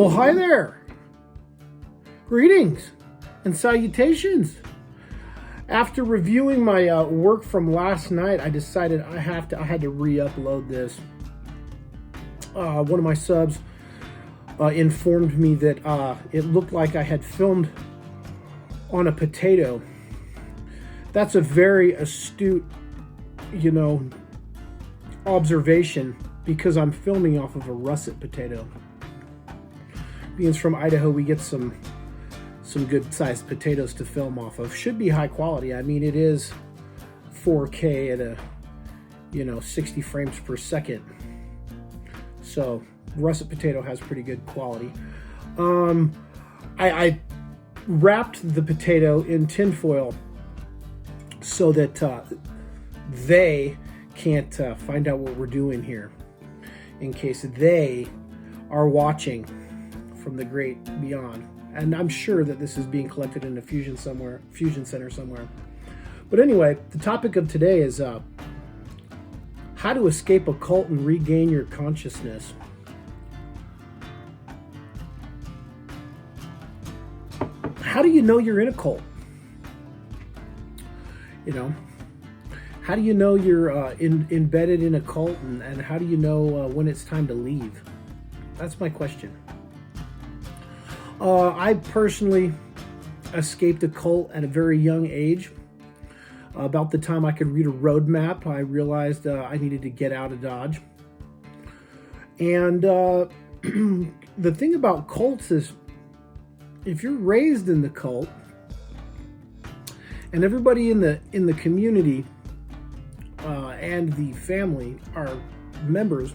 Well, hi there. Greetings and salutations. After reviewing my work from last night, I decided I had to re-upload this. One of my subs informed me that it looked like I had filmed on a potato. That's a very astute, observation, because I'm filming off of a russet potato. Being from Idaho, we get some good sized potatoes to film off of. Should be high quality. I mean, it is 4K at a 60 frames per second. So russet potato has pretty good quality. I wrapped the potato in tinfoil so that they can't find out what we're doing here, in case they are watching from the great beyond. And I'm sure that this is being collected in a fusion center somewhere. But anyway, the topic of today is how to escape a cult and regain your consciousness. How do you know you're in a cult? How do you know you're embedded in a cult, and how do you know when it's time to leave? That's my question. I personally escaped a cult at a very young age. About the time I could read a road map, I realized I needed to get out of Dodge. And the thing about cults is, if you're raised in the cult, and everybody in the community and the family are members,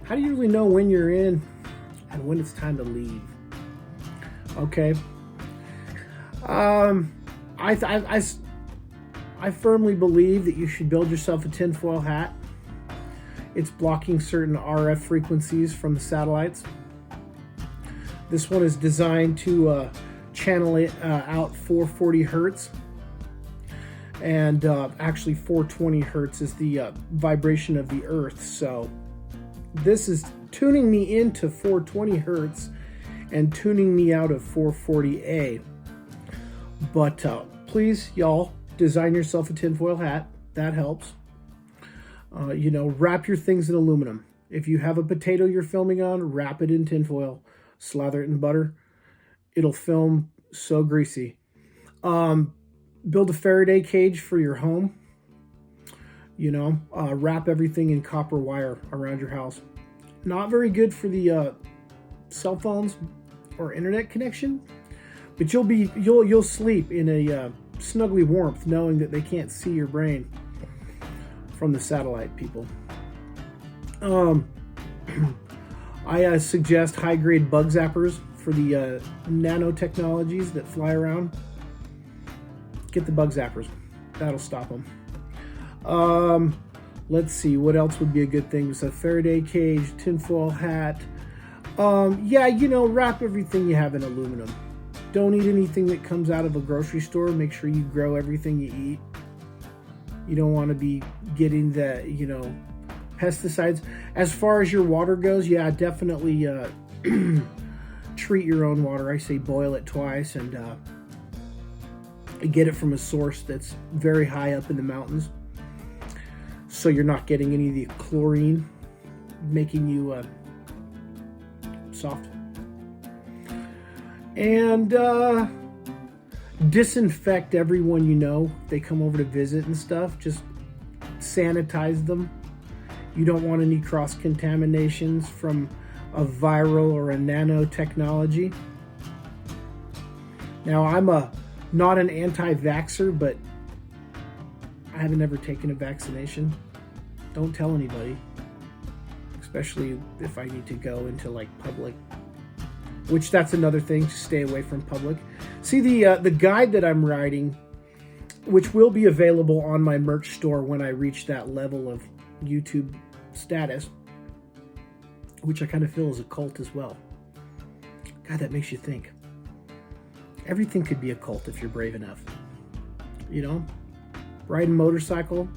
how do you really know when you're in and when it's time to leave? Okay. I firmly believe that you should build yourself a tinfoil hat. It's blocking certain RF frequencies from the satellites. This one is designed to channel it out 440 hertz. And actually 420 hertz is the vibration of the earth. So this is tuning me into 420 hertz and tuning me out of 440A. But please, y'all, design yourself a tinfoil hat. That helps. Wrap your things in aluminum. If you have a potato you're filming on, wrap it in tinfoil. Slather it in butter. It'll film so greasy. Build a Faraday cage for your home. Wrap everything in copper wire around your house. Not very good for the cell phones or internet connection, but you'll sleep in a snuggly warmth, knowing that they can't see your brain from the satellite people. I suggest high-grade bug zappers for the nanotechnologies that fly around. Get the bug zappers. That'll stop them. Let's see, what else would be a good thing? So Faraday cage, tinfoil hat. Wrap everything you have in aluminum. Don't eat anything that comes out of a grocery store. Make sure you grow everything you eat. You don't want to be getting the, pesticides. As far as your water goes, yeah, definitely treat your own water. I say boil it twice and get it from a source that's very high up in the mountains, so you're not getting any of the chlorine making you soft. And disinfect everyone they come over to visit and stuff. Just sanitize them. You don't want any cross-contaminations from a viral or a nanotechnology. Now, I'm not an anti-vaxxer, but I haven't ever taken a vaccination. Don't tell anybody, especially if I need to go into public, which that's another thing, to stay away from public. See, the guide that I'm writing, which will be available on my merch store when I reach that level of YouTube status, which I kind of feel is a cult as well. God, that makes you think. Everything could be a cult if you're brave enough. Riding a motorcycle,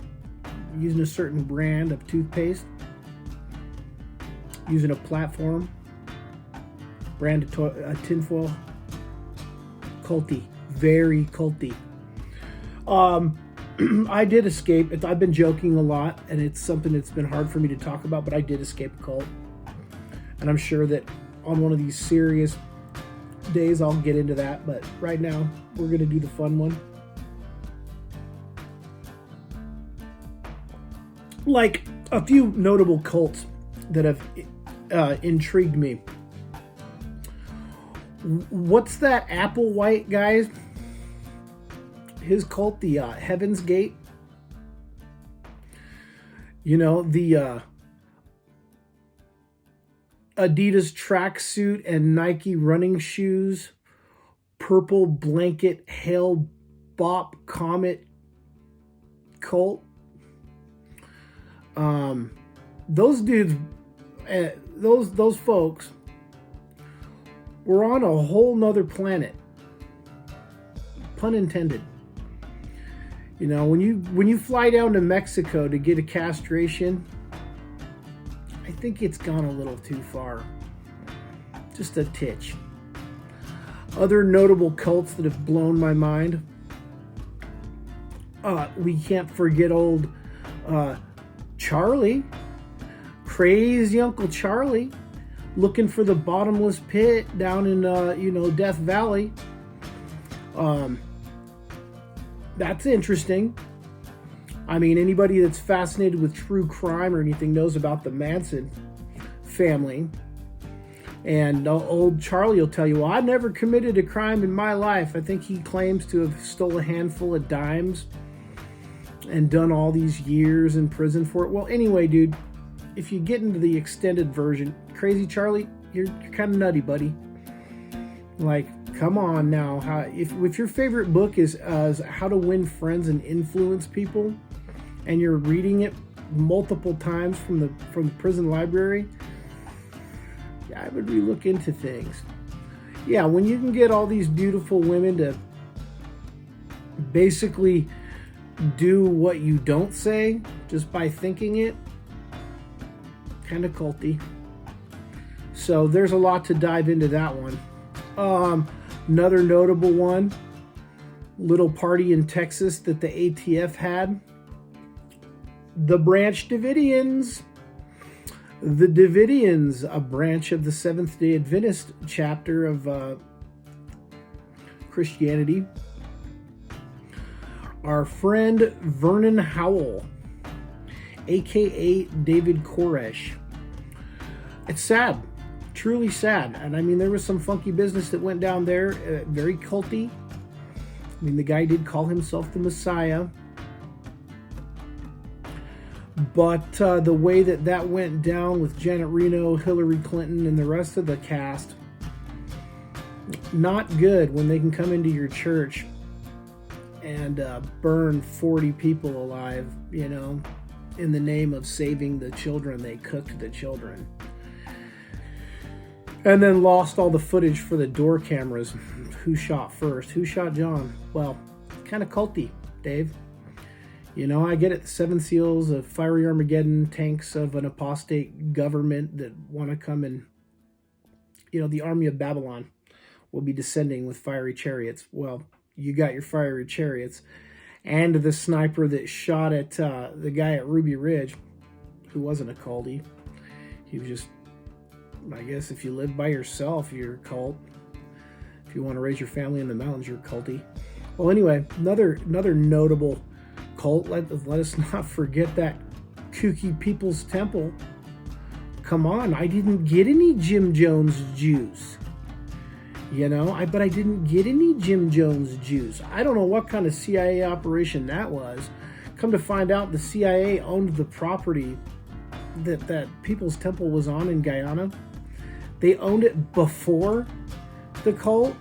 using a certain brand of toothpaste, using a platform, brand of tinfoil. Culty, very culty. I did escape it. I've been joking a lot, and it's something that's been hard for me to talk about, but I did escape a cult. And I'm sure that on one of these serious days I'll get into that, but right now we're going to do the fun one. Like a few notable cults that have intrigued me. What's that Applewhite guy? His cult, the Heaven's Gate. You know, the Adidas tracksuit and Nike running shoes, purple blanket, hail bop comet cult. Those dudes, those folks were on a whole nother planet. Pun intended. You know, when you fly down to Mexico to get a castration, I think it's gone a little too far. Just a titch. Other notable cults that have blown my mind. We can't forget old Charlie. Crazy Uncle Charlie. Looking for the bottomless pit down in, Death Valley. That's interesting. I mean, anybody that's fascinated with true crime or anything knows about the Manson family. And old Charlie will tell you, well, I never committed a crime in my life. I think he claims to have stole a handful of dimes and done all these years in prison for it. Well, anyway, dude, if you get into the extended version, Crazy Charlie, you're kind of nutty, buddy. Like, come on now. If your favorite book is How to Win Friends and Influence People, and you're reading it multiple times from the prison library, yeah, I would relook into things. Yeah, when you can get all these beautiful women to basically do what you don't say just by thinking it, kind of culty. So there's a lot to dive into that one. Another notable one, little party in Texas that the ATF had. The Branch Davidians. The Davidians, a branch of the Seventh-day Adventist chapter of Christianity. Our friend Vernon Howell, a.k.a. David Koresh. It's sad. Truly sad. And I mean, there was some funky business that went down there, very culty. I mean, the guy did call himself the Messiah. But the way that went down with Janet Reno, Hillary Clinton, and the rest of the cast, not good when they can come into your church and burn 40 people alive, in the name of saving the children. They cooked the children. And then lost all the footage for the door cameras. Who shot first? Who shot John? Well, kind of culty, Dave. I get it. The Seven Seals of Fiery Armageddon, tanks of an apostate government that want to come and, the army of Babylon will be descending with fiery chariots. Well, you got your fiery chariots. And the sniper that shot at the guy at Ruby Ridge, who wasn't a culty. He was just, I guess, if you live by yourself, you're a cult. If you want to raise your family in the mountains, you're a culty. Well, anyway, another notable cult. Let us not forget that kooky People's Temple. Come on, I didn't get any Jim Jones juice. But I didn't get any Jim Jones juice. I don't know what kind of CIA operation that was. Come to find out, the CIA owned the property that People's Temple was on in Guyana. They owned it before the cult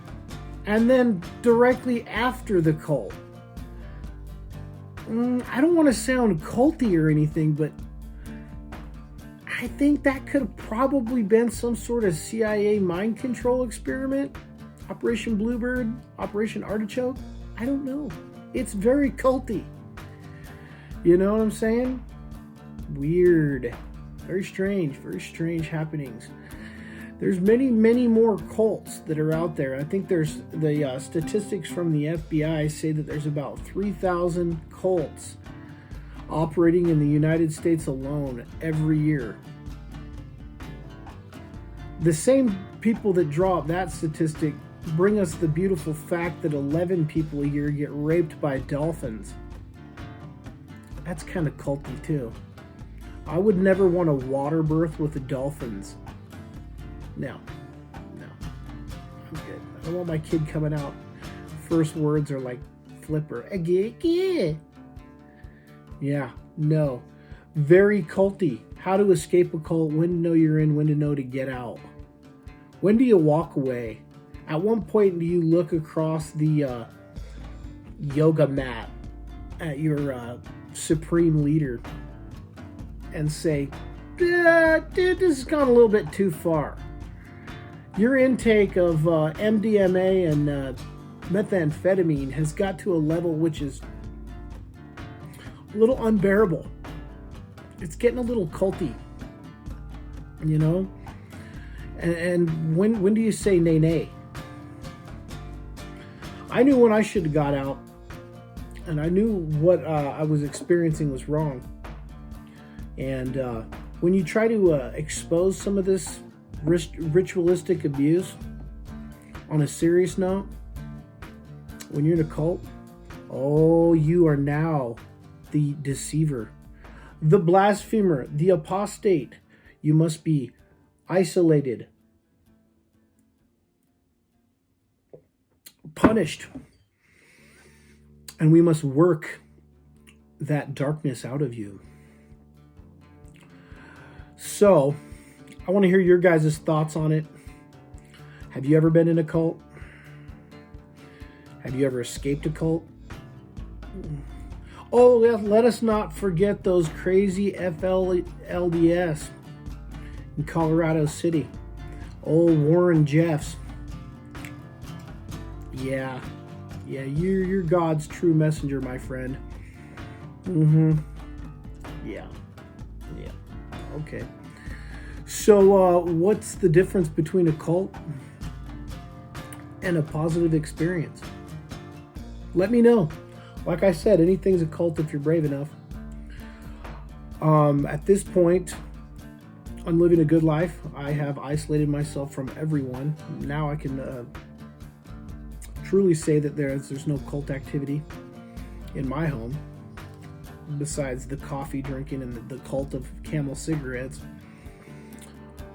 and then directly after the cult. I don't want to sound culty or anything, but I think that could have probably been some sort of CIA mind control experiment. Operation Bluebird, Operation Artichoke. I don't know. It's very culty. You know what I'm saying? Weird. Very strange happenings. There's many more cults that are out there. I think there's the statistics from the FBI say that there's about 3,000 cults operating in the United States alone every year. The same people that draw up that statistic bring us the beautiful fact that 11 people a year get raped by dolphins. That's kind of culty too. I would never want a water birth with the dolphins. No. I'm good. I don't want my kid coming out. First words are like flipper. Yeah, no. Very culty. How to escape a cult, when to know you're in, when to know to get out. When do you walk away? At one point do you look across the yoga mat at your supreme leader and say, dude, this has gone a little bit too far. Your intake of MDMA and methamphetamine has got to a level which is a little unbearable. It's getting a little culty, you know? And when do you say nay? I knew when I should have got out, and I knew what I was experiencing was wrong. And when you try to expose some of this ritualistic abuse on a serious note, when you're in a cult, oh, you are now the deceiver, the blasphemer, the apostate. You must be isolated, punished, and we must work that darkness out of you. So, I want to hear your guys' thoughts on it. Have you ever been in a cult? Have you ever escaped a cult? Oh, let us not forget those crazy FLDS in Colorado City. Old Warren Jeffs. Yeah, you're God's true messenger, my friend. Yeah. Okay. So, what's the difference between a cult and a positive experience? Let me know. Like I said, anything's a cult if you're brave enough. At this point, I'm living a good life. I have isolated myself from everyone. Now I can truly say that there's no cult activity in my home, besides the coffee drinking and the cult of Camel cigarettes.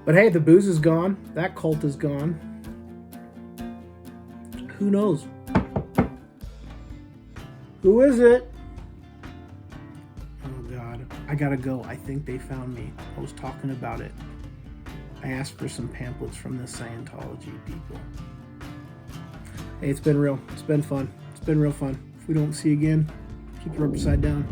But hey, the booze is gone. That cult is gone. Who knows? Who is it? Oh God, I gotta go. I think they found me. I was talking about it. I asked for some pamphlets from the Scientology people. Hey, it's been real. It's been fun. It's been real fun. If we don't see you again, keep your upside down.